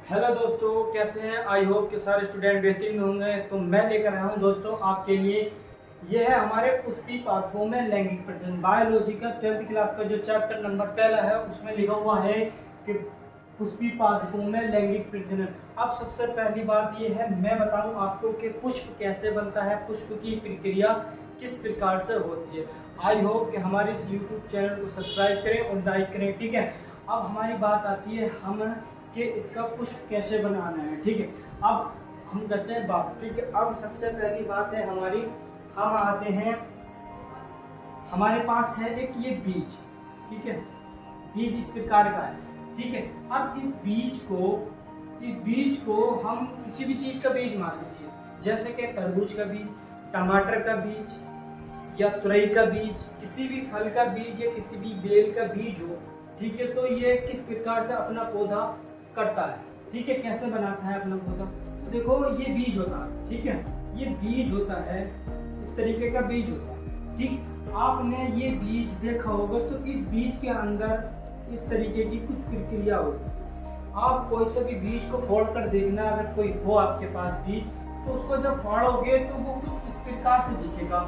Hello दोस्तों, कैसे हैं? आई होप के सारे स्टूडेंट बेहतरीन होंगे। तो मैं लेकर आया हूं दोस्तों आपके लिए। यह है हमारे पुष्पी पादपों में लैंगिक प्रजनन, बायोलॉजी का 12वीं क्लास का जो चैप्टर नंबर पहला है उसमें लिखा हुआ है कि पुष्पी पादपों में लैंगिक प्रजनन। अब सबसे पहली बात यह है, मैं बताऊं आपको कि पुष्प कैसे बनता है, पुष्प की प्रक्रिया किस प्रकार से होती है। आई होप कि हमारे इस यूट्यूब चैनल को सब्सक्राइब करें और लाइक करें, ठीक है। अब हमारी बात आती है हम कि इसका पुष्प कैसे बनाना है, ठीक है। अब हम करते हैं बात, ठीक है। अब सबसे पहली बात है हमारी, हम आते हैं, हमारे पास है एक ये बीज, ठीक है। बीज इस प्रकार का है, ठीक है। अब इस बीज को हम किसी भी चीज का बीज मान लीजिए, जैसे कि तरबूज का बीज, टमाटर का बीज या तुरई का बीज, किसी भी फल का बीज या किसी भी बेल का बीज हो, ठीक है। तो ये किस प्रकार से अपना पौधा करता है, ठीक है, कैसे बनाता है अपना पौधा। तो देखो ये बीज होता है, ठीक है। ये बीज होता है, इस तरीके का बीज होता है, ठीक। आपने ये बीज देखा होगा, तो इस बीज के अंदर इस तरीके की कुछ प्रक्रिया होती है। आप कोई सा भी बीज को फोड़ कर देखना, अगर कोई हो आपके पास बीज, तो उसको जब फाड़ोगे तो वो कुछ इस प्रकार से दिखेगा,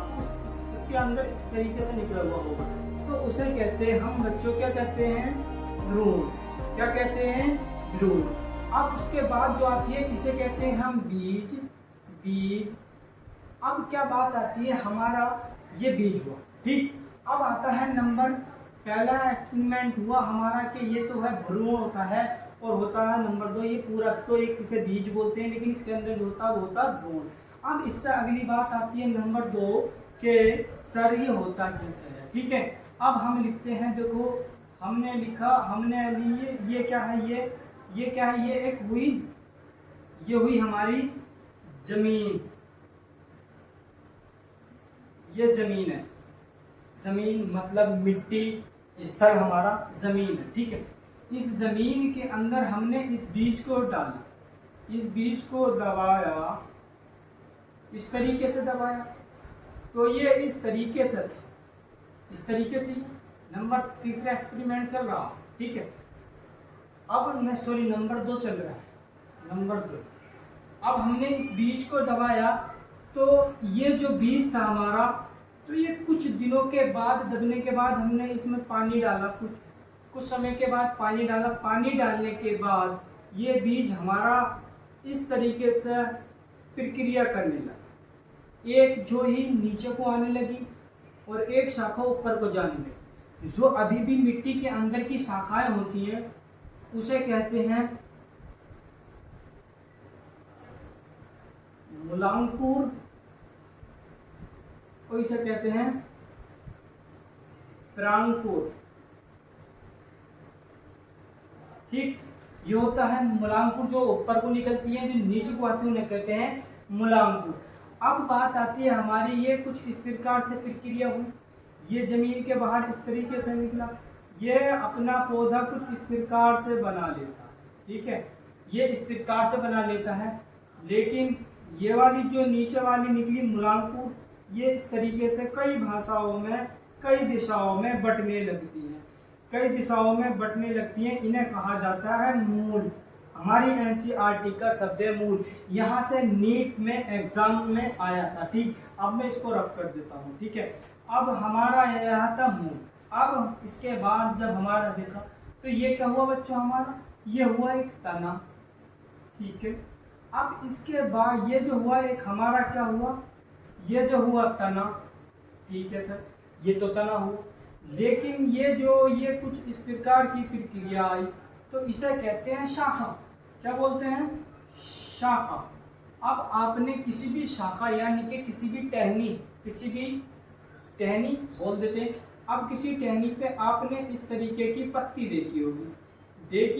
इसके अंदर इस तरीके से निकला हुआ होगा। तो उसे कहते हैं हम बच्चों, क्या कहते हैं, भ्रूण। क्या कहते हैं? भ्रूण। अब उसके बाद जो आती है इसे कहते हैं हम बीज। बीज। अब क्या बात आती है, हमारा ये बीज हुआ, ठीक। अब आता है नंबर, पहला एक्सपेरिमेंट हुआ हमारा कि ये तो है भ्रूण होता है, और होता है नंबर 2 ये पूरा, तो एक इसे बीज बोलते हैं, लेकिन इसके अंदर जो होता है वो होता है भ्रूण। अब इससे अगली बात आती है नंबर 2 के सर ये होता कैसे है, ठीक है। अब हम लिखते हैं, देखो हमने लिखा, हमने लिए ये क्या है, ये क्या है, ये एक हुई, ये हुई हमारी जमीन, ये जमीन है। जमीन मतलब मिट्टी, स्थल हमारा जमीन है, ठीक है। इस जमीन के अंदर हमने इस बीज को डाला, इस बीज को दबाया, इस तरीके से दबाया, तो ये इस तरीके से था, इस तरीके से। नंबर तीसरा एक्सपेरिमेंट चल रहा, ठीक है। अब सॉरी नंबर 2 चल रहा है, नंबर 2। अब हमने इस बीज को दबाया, तो ये जो बीज था हमारा, तो ये कुछ दिनों के बाद, दबने के बाद हमने इसमें पानी डाला, कुछ समय के बाद पानी डाला। पानी डालने के बाद ये बीज हमारा इस तरीके से प्रक्रिया करने लगा, एक जो ही नीचे को आने लगी और एक शाखा ऊपर को जाने लगी। जो अभी भी मिट्टी के अंदर की शाखाएं होती हैं उसे कहते हैं मूलांकुर, और इसे कहते हैं परांकुर, ठीक। ये होता है मूलांकुर, जो ऊपर को निकलती है, जो नीचे को आती है उन्हें कहते हैं मूलांकुर। अब बात आती है हमारी, ये कुछ इस प्रकार से प्रक्रिया हुई, ये जमीन के बाहर इस तरीके से निकला, ये अपना पौधा कुछ इस प्रकार से बना लेता है, ठीक है। ये इस प्रकार से बना लेता है, लेकिन ये वाली जो नीचे वाली निकली मूलांकुर, ये इस तरीके से कई भाषाओं में, कई दिशाओं में बंटने लगती है, कई दिशाओं में बंटने लगती हैं। इन्हें कहा जाता है मूल। हमारी एनसीईआरटी का शब्द है मूल, यहाँ से नीट में एग्जाम में आया था, ठीक। अब मैं इसको रफ कर देता हूँ, ठीक है। अब हमारा यह था मूल। अब इसके बाद जब हमारा देखा, तो ये क्या हुआ बच्चों, हमारा ये हुआ एक तना, ठीक है। अब इसके बाद ये जो हुआ एक हमारा क्या हुआ, ये जो हुआ तना, ठीक है सर, ये तो तना हुआ। लेकिन ये कुछ इस प्रकार की प्रक्रिया आई, तो इसे कहते हैं शाखा। क्या बोलते हैं? शाखा। अब आपने किसी भी शाखा यानी कि किसी भी टहनी बोल देते हैं। अब किसी टहनी पे आपने इस तरीके की पत्ती देखी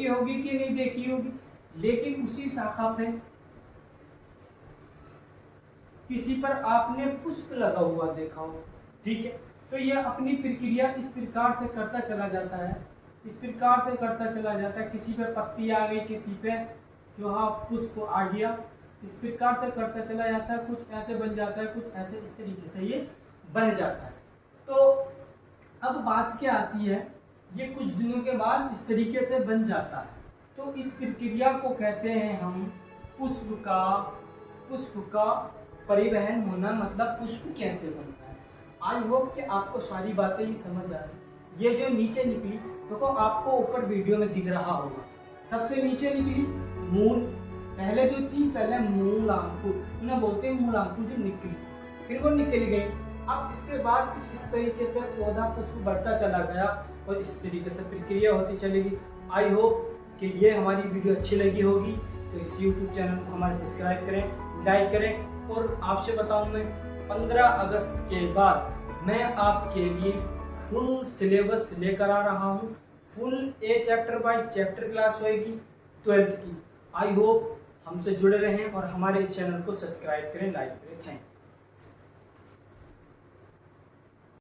होगी कि नहीं देखी होगी, लेकिन उसी शाखा पे किसी पर आपने पुष्प लगा हुआ देखा हो, ठीक है। तो यह अपनी प्रक्रिया इस प्रकार से करता चला जाता है, इस प्रकार से करता चला जाता है। किसी पे पत्ती आ गई, किसी पे जो हाँ पुष्प आ गया, इस प्रकार से करता चला जाता है। कुछ ऐसे बन जाता है, कुछ ऐसे, इस तरीके से ये बन जाता है। तो अब बात क्या आती है, ये कुछ दिनों के बाद इस तरीके से बन जाता है, तो इस प्रक्रिया को कहते हैं हम पुष्प का परिवहन होना, मतलब पुष्प कैसे बनता है। आई होप कि आपको सारी बातें ही समझ आ रही। ये जो नीचे निकली देखो, आपको ऊपर वीडियो में दिख रहा होगा, सबसे नीचे निकली मूल, पहले जो थी पहले मूल अंकुर, उन्हें बोलते हैं मूल अंकुर, जो निकली फिर वो निकल गई। अब इसके बाद कुछ इस तरीके से पौधा पुष्प बढ़ता चला गया और इस तरीके से प्रक्रिया होती चलेगी। आई होप कि ये हमारी वीडियो अच्छी लगी होगी, तो इस YouTube चैनल को हमारे सब्सक्राइब करें, लाइक करें। और आपसे बताऊं, मैं 15 अगस्त के बाद मैं आपके लिए फुल सिलेबस लेकर आ रहा हूँ। Full A chapter by chapter class होएगी 12th की। आई होप हमसे जुड़े रहें और हमारे इस चैनल को सब्सक्राइब करें, लाइक करें। Thank you.